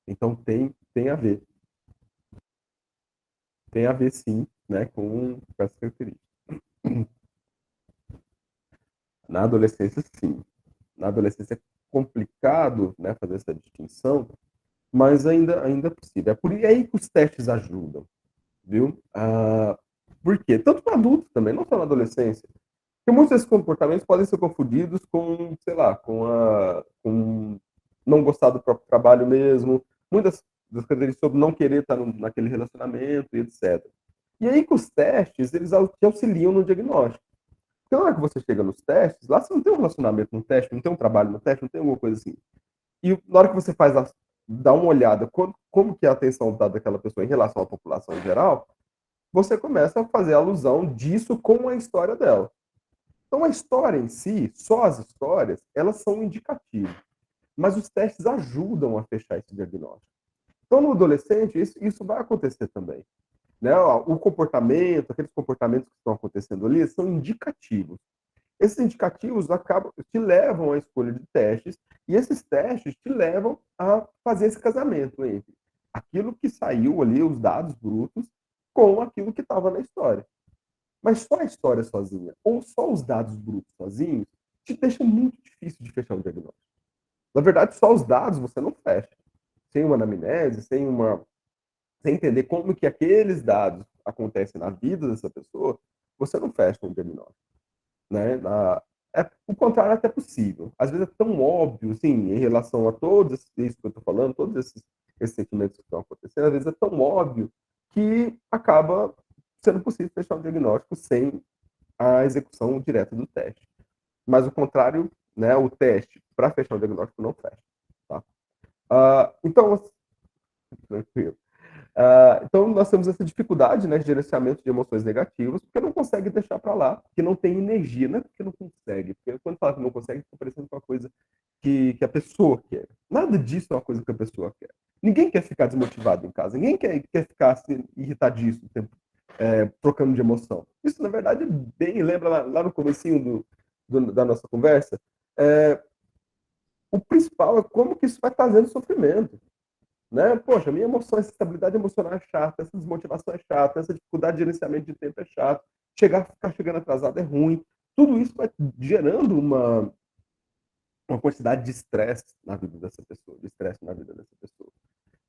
então tem a ver. Tem a ver, sim, né, com essa característica. Na adolescência, sim. Na adolescência é complicado, né, fazer essa distinção, mas ainda é possível. É por aí que os testes ajudam, viu? Por quê? Tanto no adulto também, não só na adolescência. Porque muitos desses comportamentos podem ser confundidos com, sei lá, com não gostar do próprio trabalho mesmo, muitas das características sobre não querer estar naquele relacionamento e etc. E aí, com os testes, eles te auxiliam no diagnóstico. Porque na hora que você chega nos testes, lá você não tem um relacionamento no teste, não tem um trabalho no teste, não tem alguma coisa assim. E na hora que você dá uma olhada como que é a atenção dada daquela pessoa em relação à população em geral, você começa a fazer alusão disso com a história dela. Então, a história em si, só as histórias, elas são indicativas. Mas os testes ajudam a fechar esse diagnóstico. Então, no adolescente, isso vai acontecer também. Né? O comportamento, aqueles comportamentos que estão acontecendo ali, são indicativos. Esses indicativos te levam à escolha de testes, e esses testes te levam a fazer esse casamento entre aquilo que saiu ali, os dados brutos, com aquilo que estava na história. Mas só a história sozinha, ou só os dados brutos sozinhos, te deixa muito difícil de fechar o diagnóstico. Na verdade, só os dados você não fecha. Sem uma anamnese, sem entender como que aqueles dados acontecem na vida dessa pessoa, você não fecha um diagnóstico. Né? O contrário é até possível. Às vezes é tão óbvio, assim, em relação a todos isso que eu estou falando, todos esses sentimentos que estão acontecendo, às vezes é tão óbvio que acaba sendo possível fechar um diagnóstico sem a execução direta do teste. Mas o contrário, né, o teste para fechar o diagnóstico não fecha. Tá? Então, tranquilo. Então, nós temos essa dificuldade, né, de gerenciamento de emoções negativas, porque não consegue deixar para lá, porque não tem energia, não é porque não consegue, porque quando fala que não consegue, está parecendo uma coisa que a pessoa quer. Nada disso é uma coisa que a pessoa quer. Ninguém quer ficar desmotivado em casa, ninguém quer ficar assim, irritadíssimo o tempo trocando de emoção. Isso, na verdade, bem lembra lá no comecinho da nossa conversa, o principal é como que isso vai trazendo sofrimento. né? Poxa, minha emoção, essa estabilidade emocional é chata, essa desmotivação é chata, essa dificuldade de gerenciamento de tempo é chato, ficar chegando atrasado é ruim. Tudo isso vai gerando uma quantidade de estresse na vida dessa pessoa, de estresse na vida dessa pessoa,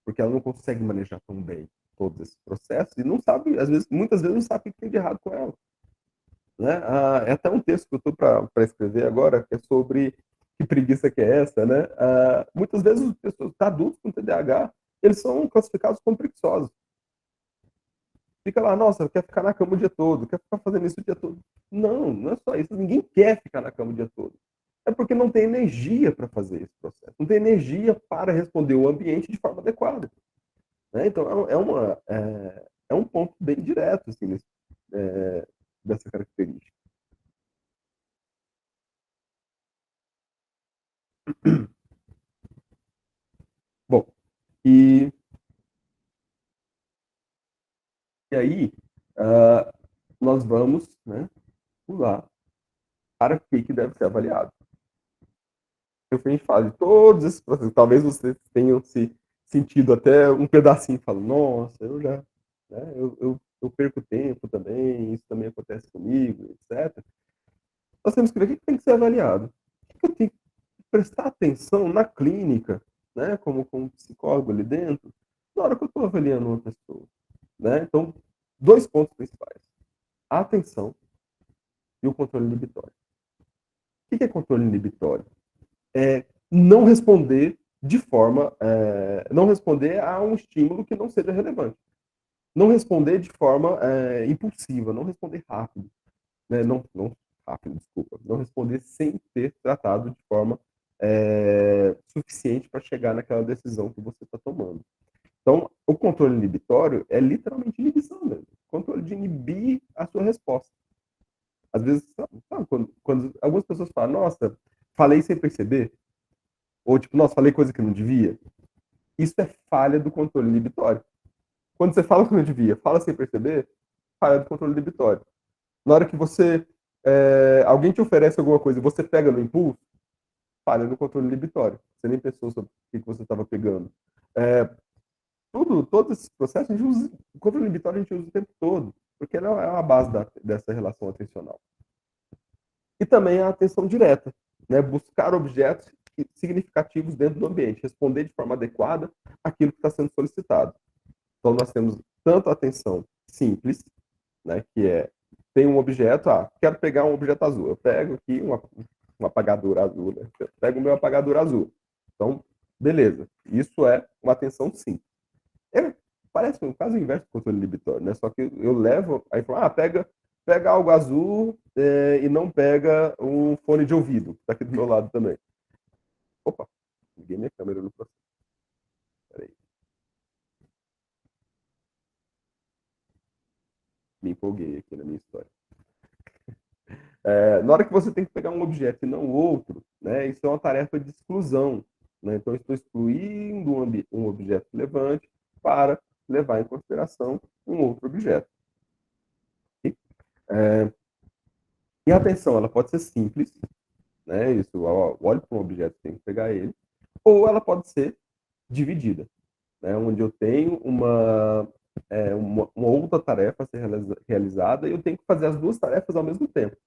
porque ela não consegue manejar tão bem todos esses processos e não sabe, às vezes, muitas vezes não sabe o que tem de errado com ela, né? É até um texto que eu estou para escrever agora, que é sobre que preguiça que é essa, né? Muitas vezes as pessoas, adultos com TDAH, eles são classificados como preguiçosos. Fica lá, nossa, quer ficar na cama o dia todo, quer ficar fazendo isso o dia todo. Não, não é só isso. Ninguém quer ficar na cama o dia todo. É porque não tem energia para fazer esse processo. Não tem energia para responder o ambiente de forma adequada. Né? Então, é um ponto bem direto assim, é, dessa característica. Bom, e, e aí uh, nós vamos, né, pular para o que deve ser avaliado. Eu a gente fala de todos esses processos. Talvez vocês tenham se sentido até um pedacinho, falando, nossa, eu já, né, eu perco tempo também, isso também acontece comigo, etc. Nós temos que ver o que tem que ser avaliado. O que eu tenho que prestar atenção na clínica, né, como psicólogo ali dentro, na hora que eu estou avaliando uma pessoa. Né? Então, dois pontos principais: a atenção e o controle inibitório. O que é controle inibitório? É não responder não responder a um estímulo que não seja relevante. Não responder de forma impulsiva, não responder rápido. Né? Não rápido, desculpa. Não responder sem ter tratado de forma suficiente para chegar naquela decisão que você está tomando. Então, o controle inibitório é literalmente inibição mesmo. Controle de inibir a sua resposta. Às vezes, sabe, quando algumas pessoas falam, nossa, falei sem perceber, ou tipo, nossa, falei coisa que não devia, isso é falha do controle inibitório. Quando você fala que não devia, fala sem perceber, falha do controle inibitório. Na hora que alguém te oferece alguma coisa e você pega no impulso, falha do controle inibitório. Você nem pensou sobre o que você estava pegando. É, todos esses processos, a gente usa, o controle inibitório a gente usa o tempo todo, porque ela é uma base dessa relação atencional. E também a atenção direta, né? Buscar objetos significativos dentro do ambiente, responder de forma adequada aquilo que está sendo solicitado. Então, nós temos tanto a atenção simples, né, que tem um objeto, quero pegar um objeto azul, eu pego aqui uma apagadora azul, né? Eu pego o meu apagador azul. Então, beleza, isso é uma atenção simples. É, parece um caso inverso do controle inibitório, né? Só que eu levo, aí falo, pega algo azul e não pega um fone de ouvido, que tá aqui do meu lado também. Opa, liguei minha câmera no processo. Peraí, me empolguei aqui na minha história. Na hora que você tem que pegar um objeto e não o outro, né, isso é uma tarefa de exclusão. Né? Então, eu estou excluindo um objeto relevante para levar em consideração um outro objeto. E, é, e a atenção, ela pode ser simples, né? Isso, eu olho para um objeto, tenho que pegar ele, ou ela pode ser dividida, né? Onde eu tenho uma outra tarefa a ser realizada e eu tenho que fazer as duas tarefas ao mesmo tempo.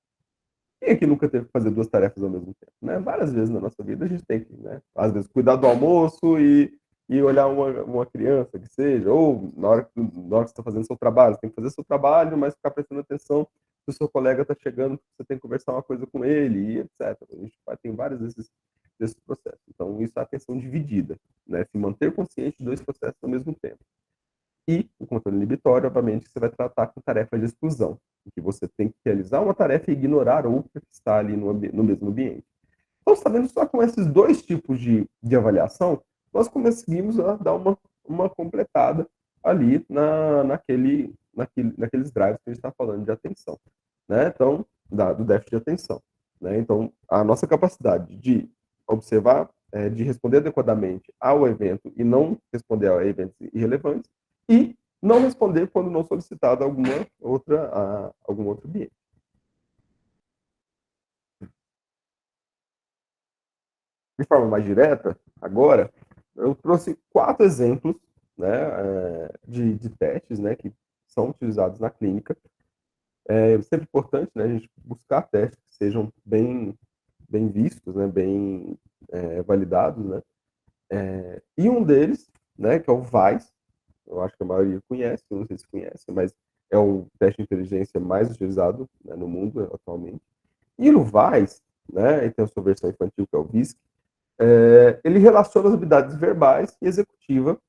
Quem aqui nunca teve que fazer duas tarefas ao mesmo tempo? Né? Várias vezes na nossa vida a gente tem que, né? Às vezes, cuidar do almoço e olhar uma criança, que seja, ou na hora que você está fazendo seu trabalho, você tem que fazer seu trabalho, mas ficar prestando atenção se o seu colega está chegando, você tem que conversar uma coisa com ele, e etc. A gente tem vários desses processos. Então, isso é atenção dividida, né? Se manter consciente de dois processos ao mesmo tempo. E o controle inibitório, obviamente, você vai tratar com tarefas de exclusão, em que você tem que realizar uma tarefa e ignorar outra que está ali no mesmo ambiente. Então, sabendo só com esses dois tipos de avaliação, nós conseguimos dar uma completada ali naqueles drives que a gente está falando de atenção. Né? Então, do déficit de atenção. Né? Então, a nossa capacidade de observar, de responder adequadamente ao evento e não responder a eventos irrelevantes, e não responder quando não solicitado algum outro ambiente. De forma mais direta, agora, eu trouxe 4 exemplos, né, de testes, né, que são utilizados na clínica. É sempre importante, né, a gente buscar testes que sejam bem vistos, né, bem, validados, né. E um deles, né, que é o VAIS, eu acho que a maioria conhece, eu não sei se conhece, mas é o teste de inteligência mais utilizado, né, no mundo atualmente. E no VAIS, né, e tem a sua versão infantil, que é o VISC, ele relaciona as habilidades verbais e executiva,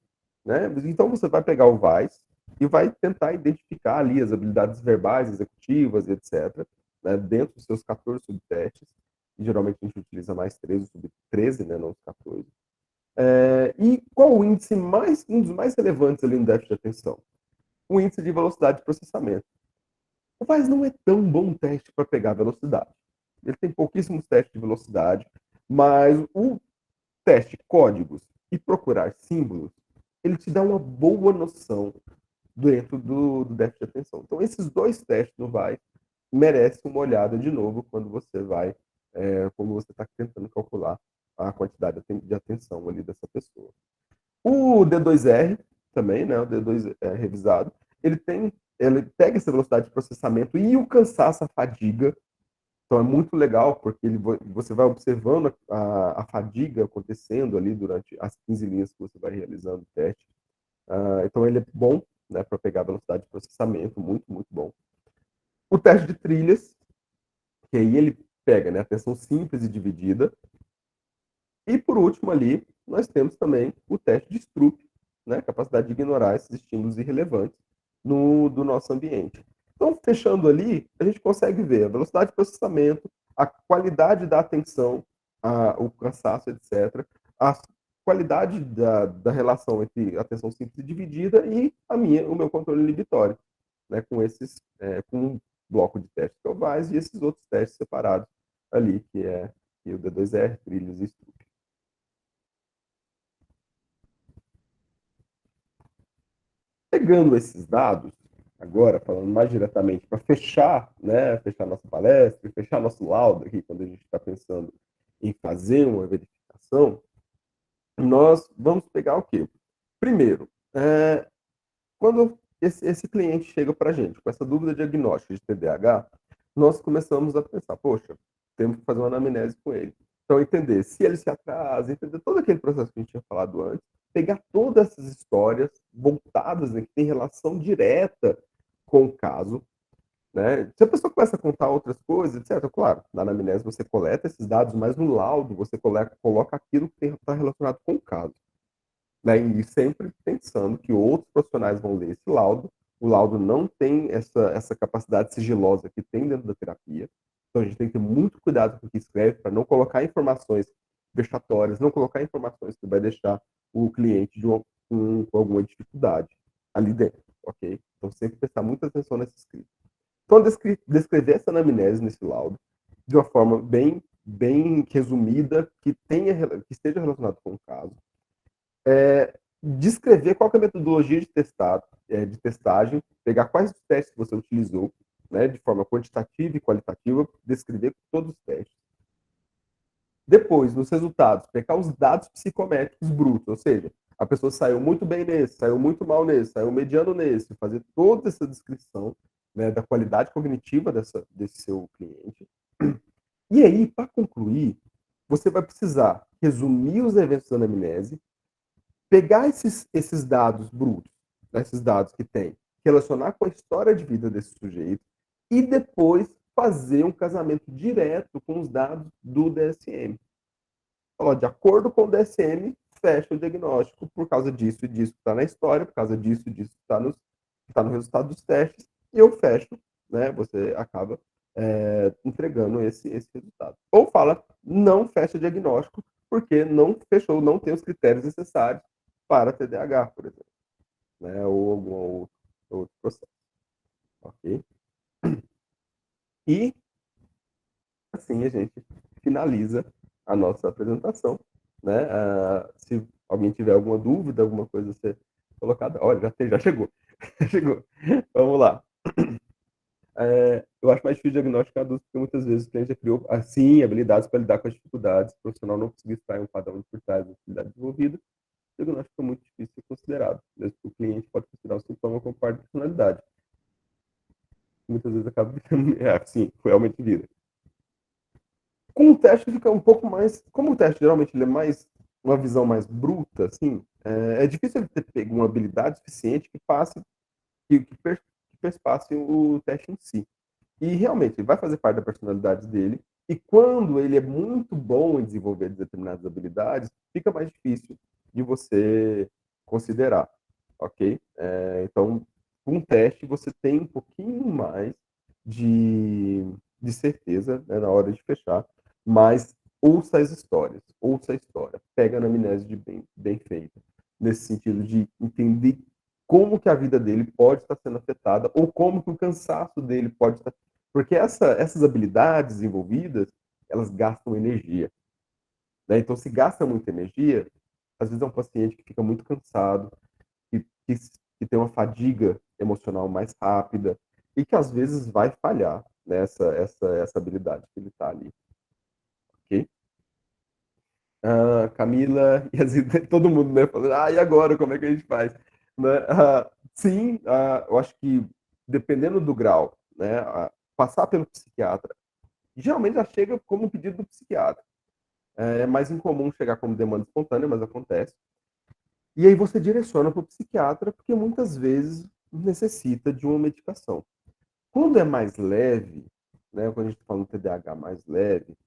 né? Então você vai pegar o VAIS e vai tentar identificar ali as habilidades verbais, executivas e etc., né, dentro dos seus 14 subtestes, e geralmente a gente utiliza mais 13, sub 13, né, não os 14. E qual o índice mais, um dos mais relevantes ali no déficit de atenção? O índice de velocidade de processamento. O VAIS não é tão bom teste para pegar velocidade. Ele tem pouquíssimos testes de velocidade, mas o teste códigos e procurar símbolos, ele te dá uma boa noção dentro do déficit de atenção. Então, esses dois testes no VAIS merecem uma olhada de novo quando você vai, quando você está tentando calcular a quantidade de atenção ali dessa pessoa. O D2R também, né, o D2 revisado, ele pega essa velocidade de processamento e o cansaço, a fadiga. Então é muito legal, porque você vai observando a fadiga acontecendo ali durante as 15 linhas que você vai realizando o teste. Então ele é bom, né, para pegar a velocidade de processamento, muito, muito bom. O teste de trilhas, que aí ele pega, né, atenção simples e dividida. E por último ali, nós temos também o teste de Stroop, né, capacidade de ignorar esses estímulos irrelevantes do nosso ambiente. Então, fechando ali, a gente consegue ver a velocidade de processamento, a qualidade da atenção, o cansaço, etc., a qualidade da relação entre atenção simples e dividida e o meu controle inibitório, né, com um bloco de testes que é o VAIS e esses outros testes separados ali, que é o D2R, trilhos e Stroop. Pegando esses dados, agora falando mais diretamente para fechar, né, fechar nossa palestra, fechar nosso laudo aqui, quando a gente está pensando em fazer uma verificação, nós vamos pegar o quê? Primeiro, quando esse cliente chega para a gente com essa dúvida diagnóstica de TDAH, nós começamos a pensar, poxa, temos que fazer uma anamnese com ele. Então, entender se ele se atrasa, entender todo aquele processo que a gente tinha falado antes, pegar todas essas histórias voltadas, né, que tem relação direta com o caso, né? Se a pessoa começa a contar outras coisas, etc., claro, na anamnese você coleta esses dados, mas no laudo você coloca aquilo que está relacionado com o caso, né? E sempre pensando que outros profissionais vão ler esse laudo. O laudo não tem essa capacidade sigilosa que tem dentro da terapia. Então a gente tem que ter muito cuidado com o que escreve para não colocar informações vexatórias, não colocar informações que vai deixar o cliente com alguma dificuldade ali dentro, ok? Então sempre prestar muita atenção nesse escrito. Então descrever essa anamnese nesse laudo de uma forma bem resumida, que esteja relacionado com o caso, descrever qual que é a metodologia de testagem, pegar quais os testes que você utilizou, né, de forma quantitativa e qualitativa, descrever todos os testes. Depois, nos resultados, pegar os dados psicométricos brutos, ou seja, a pessoa saiu muito bem nesse, saiu muito mal nesse, saiu mediano nesse, fazer toda essa descrição, né, da qualidade cognitiva desse seu cliente. E aí, para concluir, você vai precisar resumir os eventos da anamnese, pegar esses dados brutos, né, esses dados que tem, relacionar com a história de vida desse sujeito e depois fazer um casamento direto com os dados do DSM. Ó, de acordo com o DSM, fecha o diagnóstico por causa disso e disso que está na história, por causa disso e disso que está no resultado dos testes, e eu fecho, né? Você acaba entregando esse resultado. Ou fala, não fecha o diagnóstico, porque não fechou, não tem os critérios necessários para TDAH, por exemplo, né? Ou algum outro processo, ok? E assim a gente finaliza a nossa apresentação, né? Se alguém tiver alguma dúvida, alguma coisa a ser colocada, olha, já chegou, chegou. Vamos lá. Eu acho mais difícil diagnosticar adultos porque muitas vezes o cliente já criou, assim, habilidades para lidar com as dificuldades, o profissional não conseguiu extrair um padrão por trás da atividade desenvolvida. diagnóstico é muito difícil de ser considerado, mesmo que o cliente pode considerar o sintoma como parte da personalidade. Muitas vezes acaba virando, sim, realmente vira. Com o teste fica um pouco mais, como o teste geralmente ele é mais uma visão mais bruta, assim, é difícil ele ter pego uma habilidade suficiente que passe, que perspasse o teste em si. E realmente, ele vai fazer parte da personalidade dele, e quando ele é muito bom em desenvolver determinadas habilidades, fica mais difícil de você considerar, ok? Então, com um teste, você tem um pouquinho mais de, de certeza, né, na hora de fechar, mas ouça as histórias, ouça a história, pega a anamnese de bem feita, nesse sentido de entender como que a vida dele pode estar sendo afetada, ou como que o cansaço dele pode estar, porque essas habilidades envolvidas, elas gastam energia, né? Então, se gasta muita energia, às vezes é um paciente que fica muito cansado, que, que tem uma fadiga emocional mais rápida e que às vezes vai falhar nessa essa habilidade que ele está ali, ok? Camila, e assim, todo mundo, né, falando, e agora, como é que a gente faz? Né? Sim, eu acho que dependendo do grau, né, passar pelo psiquiatra, geralmente já chega como um pedido do psiquiatra. É mais incomum chegar como demanda espontânea, mas acontece. E aí você direciona para o psiquiatra, porque muitas vezes necessita de uma medicação. Quando é mais leve, né, quando a gente fala no TDAH mais leve,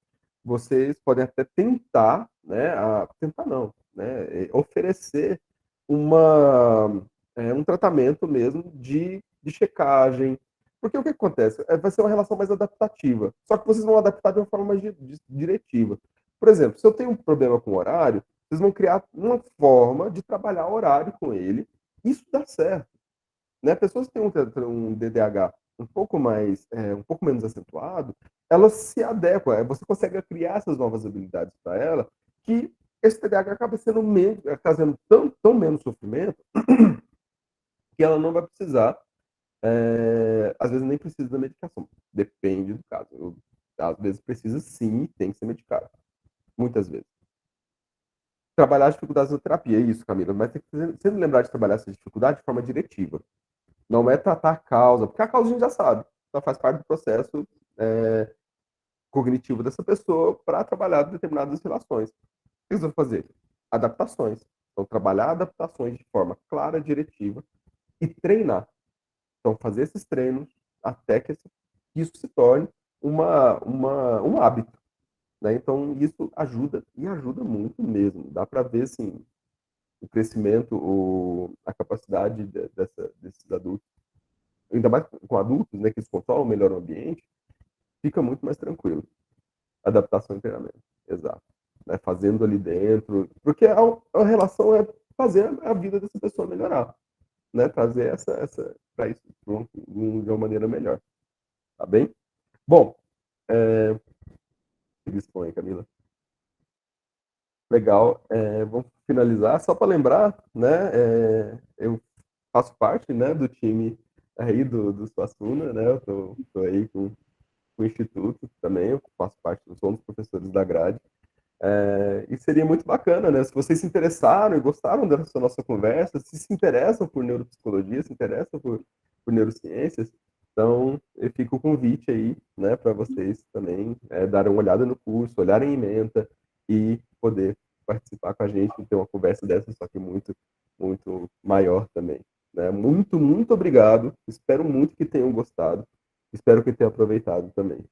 vocês podem até tentar, né, tentar não, né, oferecer uma, um tratamento mesmo de checagem, porque o que acontece? Vai ser uma relação mais adaptativa, só que vocês vão adaptar de uma forma mais diretiva. Por exemplo, se eu tenho um problema com o horário, vocês vão criar uma forma de trabalhar horário com ele, isso dá certo, né? Pessoas que têm um DDAH um pouco mais, um pouco menos acentuado, elas se adequam, você consegue criar essas novas habilidades para ela, que esse TDAH acaba sendo menos, trazendo tão menos sofrimento, que ela não vai precisar, às vezes nem precisa da medicação, depende do caso. Às vezes precisa sim, tem que ser medicado, muitas vezes. Trabalhar as dificuldades da terapia, é isso, Camila, mas tem que sempre lembrar de trabalhar essa dificuldade de forma diretiva. Não é tratar a causa, porque a causa a gente já sabe, só faz parte do processo cognitivo dessa pessoa para trabalhar determinadas relações. O que eles vão fazer? Adaptações. Então, trabalhar adaptações de forma clara, diretiva e treinar. Então, fazer esses treinos até que isso se torne um hábito. Né? Então, isso ajuda, e ajuda muito mesmo. Dá para ver, assim, o crescimento, a capacidade desses adultos, ainda mais com adultos, né, que eles controlam melhor o ambiente, fica muito mais tranquilo. Adaptação e treinamento, exato. Né? Fazendo ali dentro, porque a relação é fazer a vida dessa pessoa melhorar, né? Trazer para isso de uma maneira melhor, tá bem? Bom, dispõe, Camila. Legal. Vamos finalizar. Só para lembrar, né? Eu faço parte, né, do time aí do Suassuna, né? Eu tô aí com o Instituto também, eu faço parte, sou um dos professores da grade. E seria muito bacana, né? Se vocês se interessaram e gostaram dessa nossa conversa, se interessam por neuropsicologia, se interessam por neurociências, então fica o convite aí, né, para vocês também darem uma olhada no curso, olharem em menta e poder participar com a gente e ter uma conversa dessa, só que muito maior também. Né? Muito obrigado. Espero muito que tenham gostado. Espero que tenham aproveitado também.